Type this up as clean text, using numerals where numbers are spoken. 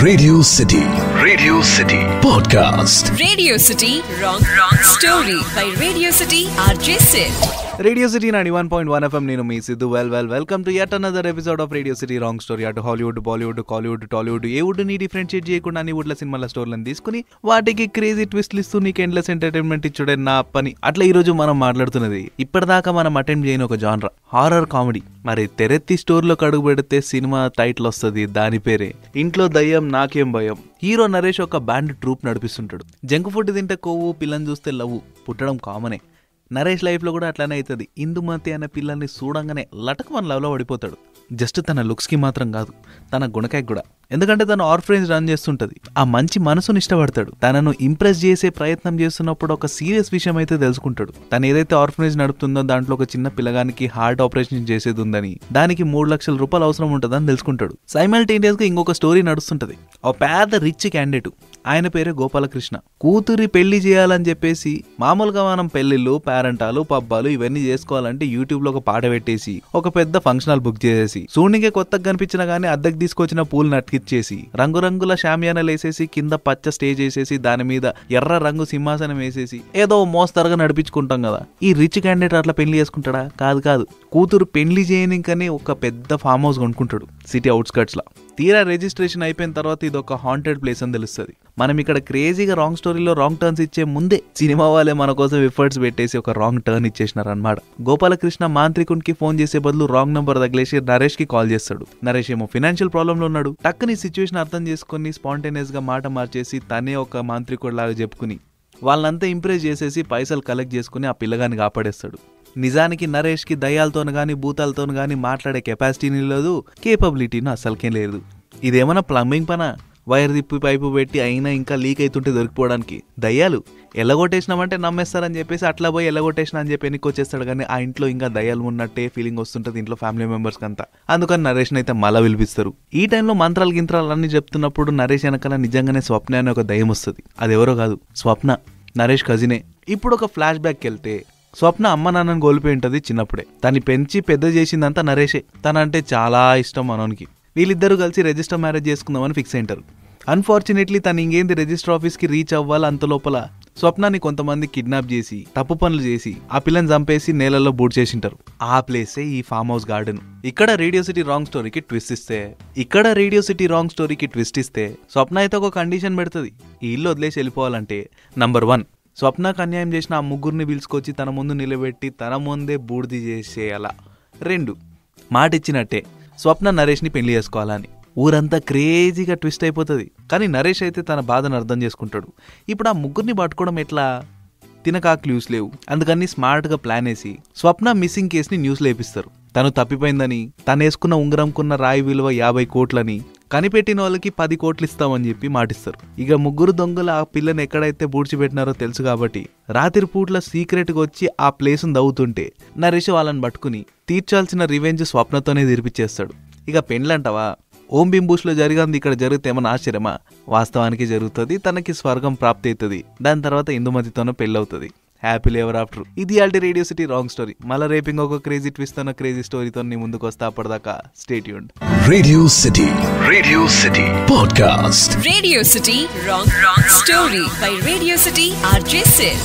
Radio City Podcast. Radio City Wrong Story by Radio City RJ Sid. Radio City 91.1 FM. నేను మీ Siddhu. Welcome to yet another episode of Radio City wrong story. అటు Hollywood, Bollywood, Kollywood, Tollywood, ఏ వుడ్ని differentiate చేయకుండా అన్ని వుడ్ల సినిమాల స్టోరీలను తీసుకుని వాటికి క్రేజీ ట్విస్ట్లు ఇస్తూ నీకు ఎండ్లెస్ ఎంటర్టైన్మెంట్ ఇచ్చుడే నా పని. అట్లా ఈ రోజు మనం మాట్లాడుతున్నది ఇప్పటిదాకా మనం అటెండ్ చేయని ఒక జానర్, హారర్ కామెడీ. మరి తెరెత్తి స్టోర్లోకి అడుగు పెడితే సినిమా టైటిల్ వస్తుంది, దాని పేరే ఇంట్లో దయ్యం నాకేం భయం. హీరో నరేష్ ఒక బ్యాండ్ ట్రూప్ నడిపిస్తుంటాడు. జంక్ ఫుడ్ తింటే కొవ్వు, పిల్లని చూస్తే లవ్వు పుట్టడం కామనే. నరేష్ లైఫ్లో కూడా అట్లానే అవుతుంది. ఇందుమతి అనే పిల్లల్ని చూడంగానే లటక్ మన లవ్లో పడిపోతాడు. జస్ట్ తన లుక్స్కి మాత్రం కాదు, తన గుణకాయకు కూడా. ఎందుకంటే తను ఆర్ఫరేంజ్ రన్ చేస్తుంటది. ఆ మంచి మనసుని ఇష్టపడతాడు. తనను ఇంప్రెస్ చేసే ప్రయత్నం చేస్తున్నప్పుడు ఒక సీరియస్ విషయం అయితే తెలుసుకుంటాడు. తను ఏదైతే ఆర్ఫనేజ్ నడుపుతుందో దాంట్లో ఒక చిన్న పిల్లగానికి హార్ట్ ఆపరేషన్ చేసేది ఉందని, దానికి 3 లక్షల రూపాయలు అవసరం ఉంటుందని తెలుసుకుంటాడు. సైమల్టేనియస్ గా ఇంకొక స్టోరీ నడుస్తుంటది. ఒక పెద్ద రిచ్ క్యాండిడేట్, ఆయన పేరే గోపాలకృష్ణ. కూతురి పెళ్లి చేయాలని చెప్పేసి మామూలుగా మనం పెళ్లిళ్ళు, పేరెంటాలు, పబ్బాలు ఇవన్నీ చేసుకోవాలంటే యూట్యూబ్ లో ఒక పాట పెట్టేసి ఒక పెద్ద ఫంక్షన్ హాల్ బుక్ చేసేసి చూడనికే కొత్తగా కనిపించినా గానీ అద్దెకి తీసుకొచ్చిన పూలు నటికిచ్చేసి రంగురంగుల షామియానాలు వేసేసి కింద పచ్చ స్టేజ్ వేసేసి దాని మీద ఎర్ర రంగు సింహాసనం వేసేసి ఏదో మోస్తరుగా నడిపించుకుంటాం కదా. ఈ రిచ్ క్యాండిడేట్ అట్లా పెళ్లి చేసుకుంటాడా? కాదు. కూతురు పెళ్లి చేయనికని ఒక పెద్ద ఫామ్ హౌస్ కొనుక్కుంటాడు సిటీ అవుట్స్కట్స్ లా. తీరా రిజిస్ట్రేషన్ అయిపోయిన తర్వాత ఇది ఒక హాంటెడ్ ప్లేస్ అని తెలుస్తుంది. మనం ఇక్కడ క్రేజీగా రాంగ్ స్టోరీలో రాంగ్ టర్న్స్ ఇచ్చే ముందే సినిమా వాళ్ళే మన కోసం ఎఫర్ట్స్ పెట్టేసి ఒక రాంగ్ టర్న్ ఇచ్చేసినారు అనమాట. గోపాలకృష్ణ మాంత్రికునికి ఫోన్ చేసే బదులు రాంగ్ నంబర్ తగిలేసి నరేష్ కి కాల్ చేస్తాడు. నరేష్ ఏమో ఫైనాన్షియల్ ప్రాబ్లంలో ఉన్నాడు. టక్కుని సిచ్యువేషన్ అర్థం చేసుకుని స్పాంటేనియస్ గా మాట మార్చేసి తనే ఒక మాంత్రికుడు లాగా చెప్పుకుని వాళ్ళంతా ఇంప్రెస్ చేసేసి పైసలు కలెక్ట్ చేసుకుని ఆ పిల్లగాని కాపాడేస్తాడు. నిజానికి నరేష్ కి దయ్యాలతోను గానీ భూతాలతోను గానీ మాట్లాడే కెపాసిటీని లేదు, కేపబిలిటీని అసలుకేం లేదు. ఇదేమన్నా ప్లంబింగ్ పనా? వైర్ తిప్పి పైపు పెట్టి అయినా ఇంకా లీక్ అవుతుంటే దొరికిపోవడానికి. దయ్యాలు ఎల్లగొట్టేసినామంటే నమ్మేస్తారని చెప్పేసి అట్లా పోయి ఎల్లగొట్టేసిన అని చెప్పి ఎన్నికొచ్చేస్తాడు. కానీ ఆ ఇంట్లో ఇంకా దయ్యాలు ఉన్నట్టే ఫీలింగ్ వస్తుంటది ఇంట్లో ఫ్యామిలీ మెంబర్స్ అంతా. అందుకని నరేష్ అయితే మళ్ళా పిలిపిస్తారు. ఈ టైంలో మంత్రాలు గింత్రాలు అన్ని చెప్తున్నప్పుడు నరేష్ వెనకాల నిజంగానే స్వప్న అనే ఒక దయ్యం వస్తుంది. అది ఎవరో కాదు, స్వప్న, నరేష్ కజినే. ఇప్పుడు ఒక ఫ్లాష్ బ్యాక్ వెళ్తే స్వప్న అమ్మ నాన్నని కోల్పోయి ఉంటది చిన్నప్పుడే. తను పెంచి పెద్ద చేసిందంతా నరేషే. తనంటే చాలా ఇష్టం మనోనికి. వీళ్ళిద్దరూ కలిసి రిజిస్టర్ మ్యారేజ్ చేసుకుందామని ఫిక్స్ అయింటారు. అన్ఫార్చునేట్లీ తను ఇంకేంది రిజిస్టర్ ఆఫీస్కి రీచ్ అవ్వాలి. అంత లోపల స్వప్నాన్ని కొంతమంది కిడ్నాప్ చేసి తప్పు పనులు చేసి ఆ పిల్లని చంపేసి నేలల్లో బూట్ చేసింటారు. ఆ ప్లేసే ఈ ఫామ్ హౌస్ గార్డెన్. ఇక్కడ రేడియో సిటీ రాంగ్ స్టోరీకి ట్విస్ట్ ఇస్తే స్వప్న అయితే ఒక కండిషన్ పెడుతుంది. ఈ ఇల్లు వదిలేసి వెళ్ళిపోవాలంటే నంబర్ 1, స్వప్నకు అన్యాయం చేసిన ఆ ముగ్గురిని పిలుచుకొచ్చి తన ముందు నిలబెట్టి తన ముందే బూడిది చేసేయాలా. 2, మాట ఇచ్చినట్టే స్వప్న నరేష్ని పెళ్లి చేసుకోవాలని. ఊరంతా క్రేజీగా ట్విస్ట్ అయిపోతుంది. కానీ నరేష్ అయితే తన బాధను అర్థం చేసుకుంటాడు. ఇప్పుడు ఆ ముగ్గురిని పట్టుకోవడం ఎట్లా? తినకా క్లూస్ లేవు. అందుకని స్మార్ట్గా ప్లాన్ వేసి స్వప్న మిస్సింగ్ కేసుని న్యూస్లో వేపిస్తారు. తను తప్పిపోయిందని, తను వేసుకున్న ఉంగరంకున్న రాయి విలువ 50 కోట్లని, కనిపెట్టిన వాళ్ళకి 10 కోట్లు ఇస్తామని చెప్పి మాటిస్తారు. ఇక ముగ్గురు దొంగలు ఆ పిల్లని ఎక్కడైతే పూడ్చిపెట్టినారో తెలుసు కాబట్టి రాత్రి పూట్ల సీక్రెట్గా వచ్చి ఆ ప్లేస్ను దవ్వుతుంటే నరేష్ వాళ్ళని పట్టుకుని తీర్చాల్సిన రివెంజ్ స్వప్నతోనే తీర్పిచ్చేస్తాడు. ఇక పెండ్లంటావా? ఓం బింబూష్లో జరిగింది ఇక్కడ జరిగితే ఏమన్నా ఆశ్చర్యమా? వాస్తవానికి జరుగుతుంది. తనకి స్వర్గం ప్రాప్తి అవుతుంది. దాని తర్వాత ఇందుమతితోనే పెళ్ళవుతుంది. Happy ever after. ఇది ఆల్టీ రేడియో సిటీ రాంగ్ స్టోరీ. మళ్ళీ రేపింగ్ ఒక క్రేజీ ట్విస్ట్ తో క్రేజీ స్టోరీతో నీ ముందుకు వస్తా. అప్పటిదాకా stay tuned. Radio City Podcast. Radio City Wrong Story by Radio City RJ Sid.